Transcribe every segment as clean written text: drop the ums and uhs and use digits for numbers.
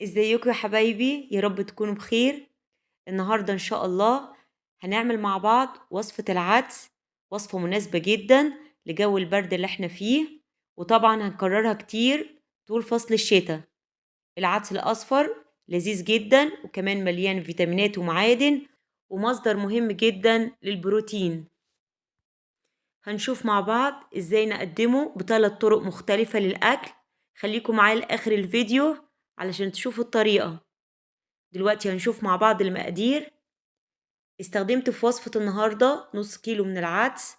ازيكم يا حبايبي؟ يا رب تكونوا بخير. النهاردة ان شاء الله هنعمل مع بعض وصفة العدس. وصفة مناسبة جدا لجو البرد اللي احنا فيه، وطبعا هنكررها كتير طول فصل الشتاء. العدس الأصفر لذيذ جدا، وكمان مليان فيتامينات ومعادن، ومصدر مهم جدا للبروتين. هنشوف مع بعض ازاي نقدمه بثلاث طرق مختلفة للأكل. خليكم معايا لآخر الفيديو علشان تشوفوا الطريقة. دلوقتي هنشوف مع بعض المقادير. استخدمت في وصفة النهاردة نص كيلو من العدس،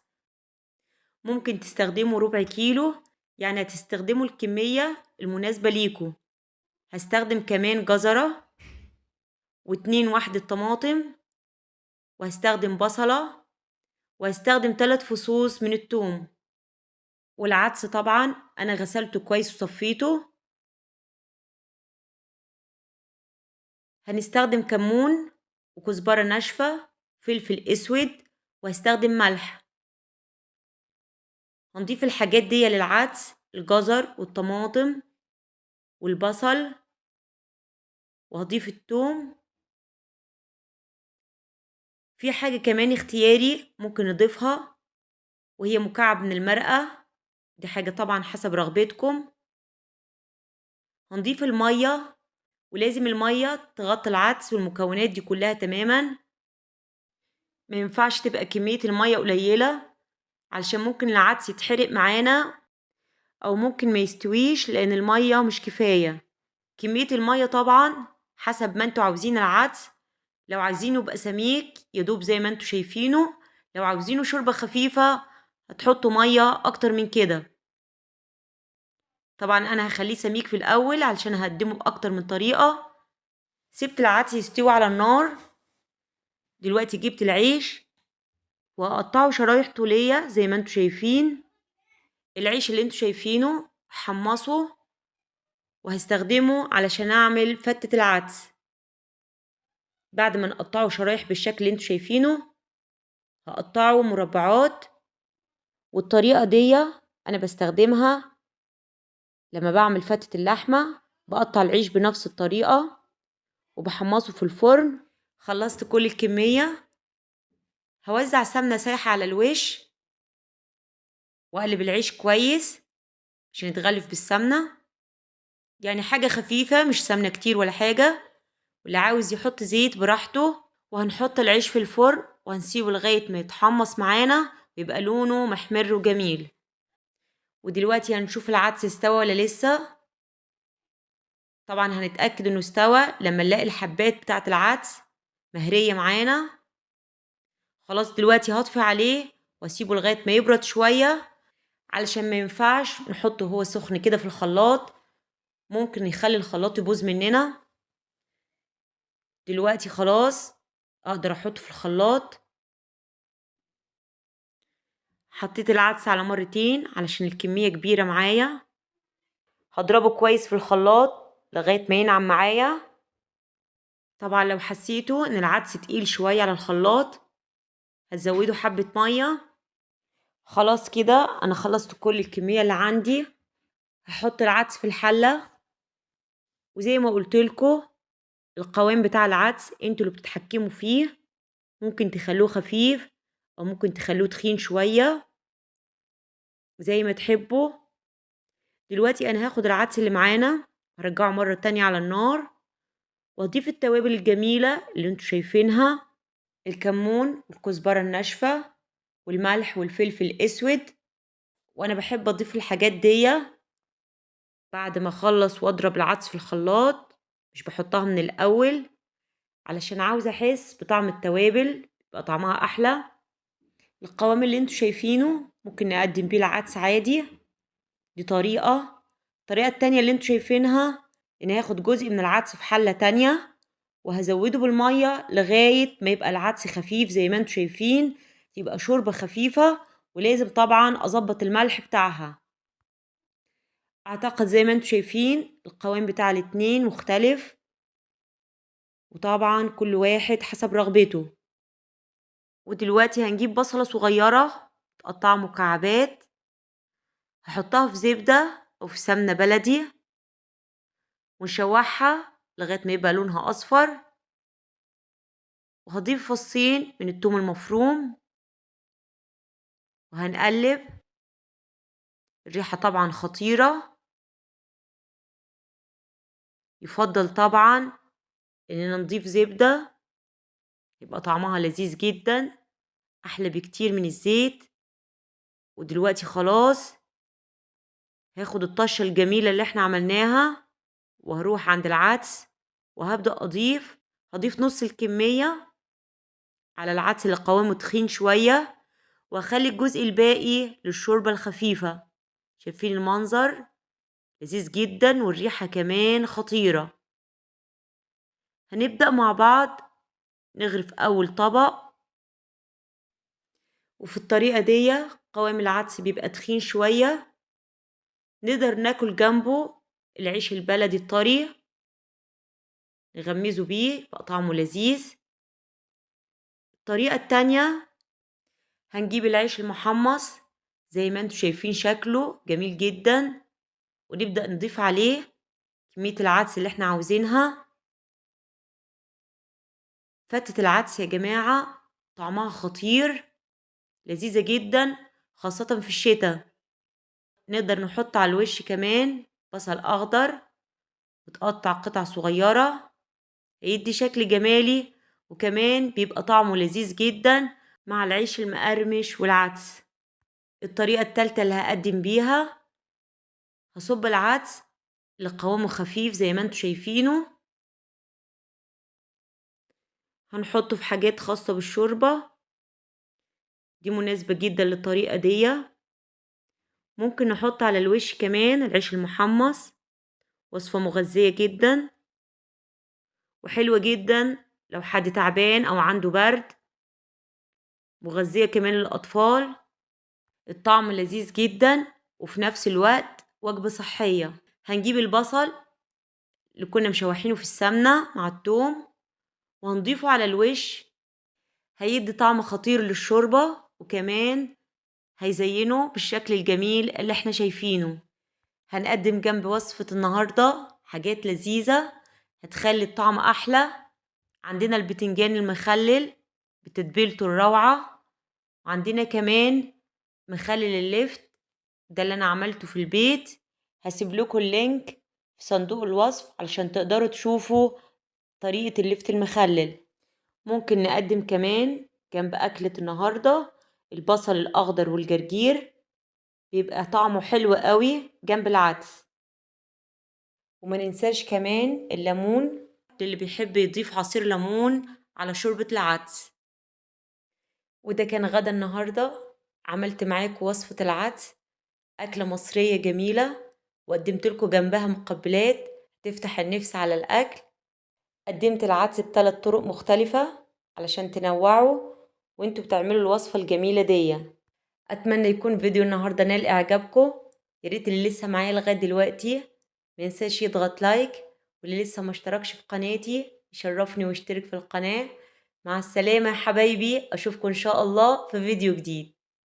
ممكن تستخدموا ربع كيلو، يعني هتستخدموا الكمية المناسبة ليكم. هستخدم كمان جزرة واتنين واحدة طماطم، وهستخدم بصلة، وهستخدم 3 فصوص من الثوم. والعدس طبعا انا غسلته كويس وصفيته. هنستخدم كمون وكزبرة ناشفة، فلفل اسود، وهستخدم ملح. هنضيف الحاجات دي للعدس: الجزر والطماطم والبصل، وهضيف الثوم. في حاجة كمان اختياري ممكن نضيفها، وهي مكعب من المرقة. دي حاجة طبعا حسب رغبتكم. هنضيف المية، ولازم المية تغطي العدس والمكونات دي كلها تماما. ما ينفعش تبقى كمية المية قليلة، علشان ممكن العدس يتحرق معانا، او ممكن ما يستويش لان المية مش كفاية. كمية المية طبعا حسب ما انتوا عاوزين العدس. لو عايزينه يبقى سميك يدوب زي ما انتوا شايفينه، لو عاوزينه شوربة خفيفة هتحطوا مية اكتر من كده. طبعا انا هخليه سميك في الاول علشان هقدمه باكتر من طريقة. سبت العدس يستوي على النار. دلوقتي جبت العيش وهقطعه شرايح طولية زي ما انتوا شايفين. العيش اللي انتوا شايفينه حمصه، وهستخدمه علشان اعمل فتة العدس. بعد ما نقطعه شرايح بالشكل اللي انتوا شايفينه، هقطعه مربعات. والطريقة دي انا بستخدمها لما بعمل فتة اللحمة. بقطع العيش بنفس الطريقة وبحمصه في الفرن. خلصت كل الكمية. هوزع سمنة سايحة على الوش، واقلب العيش كويس عشان يتغلف بالسمنة، يعني حاجة خفيفة مش سمنة كتير ولا حاجة. واللي عاوز يحط زيت براحته. وهنحط العيش في الفرن وهنسيبه لغاية ما يتحمص معانا ويبقى لونه محمر وجميل. ودلوقتي هنشوف العدس استوى ولا لسه. طبعا هنتأكد انه استوى لما نلاقي الحبات بتاعة العدس مهرية معانا. خلاص دلوقتي هطفي عليه واسيبه لغاية ما يبرد شوية، علشان ما ينفعش نحطه هو سخن كده في الخلاط، ممكن يخلي الخلاط يبوظ مننا. دلوقتي خلاص اقدر احطه في الخلاط. حطيت العدس على مرتين علشان الكمية كبيرة معايا. هضربه كويس في الخلاط لغاية ما ينعم معايا. طبعا لو حسيتوا ان العدس تقيل شوية على الخلاط هتزودوا حبة مية. خلاص كده انا خلصت كل الكمية اللي عندي. هحط العدس في الحلة، وزي ما قلتلكوا القوام بتاع العدس انتوا اللي بتتحكموا فيه. ممكن تخلوه خفيف او ممكن تخلوه تخين شوية زي ما تحبوا. دلوقتي انا هاخد العدس اللي معانا هرجعه مرة تانية على النار، واضيف التوابل الجميلة اللي انتوا شايفينها: الكمون والكزبرة الناشفة والملح والفلفل الاسود. وانا بحب اضيف الحاجات دي بعد ما اخلص واضرب العدس في الخلاط، مش بحطها من الاول علشان عاوزة احس بطعم التوابل يبقى طعمها احلى. القوام اللي انتوا شايفينه ممكن نقدم بيه العدس عادي، دي طريقة. الطريقة التانية اللي انتوا شايفينها ان هاخد جزء من العدس في حلة تانية وهزوده بالمية لغاية ما يبقى العدس خفيف زي ما انتوا شايفين، يبقى شوربة خفيفة. ولازم طبعا اظبط الملح بتاعها. اعتقد زي ما انتوا شايفين القوام بتاع الاتنين مختلف، وطبعا كل واحد حسب رغبته. ودلوقتي هنجيب بصلة صغيرة تقطع مكعبات، هحطها في زبدة او في سمنة بلدي ونشوحها لغاية ما يبقى لونها أصفر، وهضيف فصين من التوم المفروم وهنقلب. الريحة طبعا خطيرة، يفضل طبعا إننا نضيف زبدة، يبقى طعمها لذيذ جدا، أحلى بكتير من الزيت. ودلوقتي خلاص هاخد الطشة الجميلة اللي احنا عملناها وهروح عند العدس وهبدأ هضيف نص الكمية على العدس اللي قوامه تخين شوية، وهخلي الجزء الباقي للشوربة الخفيفة. شايفين المنظر لذيذ جدا والريحة كمان خطيرة. هنبدأ مع بعض نغرف أول طبق، وفي الطريقة دي قوام العدس بيبقى تخين شوية، نقدر ناكل جنبه العيش البلدي الطري نغمزه بيه بقى طعمه لذيذ. الطريقة التانية هنجيب العيش المحمص زي ما انتوا شايفين شكله جميل جدا، ونبدأ نضيف عليه كمية العدس اللي احنا عاوزينها. فتة العدس يا جماعة طعمها خطير، لذيذة جدا خاصة في الشتاء. نقدر نحط على الوش كمان بصل أخضر متقطع قطع صغيرة، يدي شكل جمالي، وكمان بيبقى طعمه لذيذ جدا مع العيش المقرمش والعدس. الطريقة التالتة اللي هقدم بيها هصب العدس اللي قوامه خفيف زي ما انتوا شايفينه، هنحطه في حاجات خاصة بالشوربة، دي مناسبة جدا للطريقة دي. ممكن نحط على الوش كمان العيش المحمص، وصفة مغذية جدا وحلوة جدا لو حد تعبان أو عنده برد، مغذية كمان للأطفال. الطعم لذيذ جدا وفي نفس الوقت وجبة صحية. هنجيب البصل اللي كنا مشوحينه في السمنة مع الثوم وهنضيفه على الوش، هيدي طعم خطير للشوربة، وكمان هيزينه بالشكل الجميل اللي احنا شايفينه. هنقدم جنب وصفة النهاردة حاجات لذيذة هتخلي الطعم أحلى. عندنا البتنجان المخلل بتتبيلته الروعة، وعندنا كمان مخلل اللفت ده اللي أنا عملته في البيت. هسيب لكم اللينك في صندوق الوصف علشان تقدروا تشوفوا طريقة اللفت المخلل. ممكن نقدم كمان جنب أكلة النهاردة البصل الأخضر والجرجير، بيبقى طعمه حلو قوي جنب العدس. وما ننساش كمان الليمون للي بيحب يضيف عصير ليمون على شوربة العدس. وده كان غدا النهاردة، عملت معاكم وصفة العدس، أكلة مصرية جميلة، وقدمت لكم جنبها مقبلات تفتح النفس على الأكل. قدمت العدس ب3 طرق مختلفة علشان تنوعوا وانتوا بتعملوا الوصفة الجميلة دي. أتمنى يكون فيديو النهاردة نال إعجابكم. ياريت اللي لسه معايا لغاية دلوقتي منساش يضغط لايك، واللي لسه ما اشتركش في قناتي يشرفني ويشترك في القناة. مع السلامة يا حبايبي، أشوفكم إن شاء الله في فيديو جديد.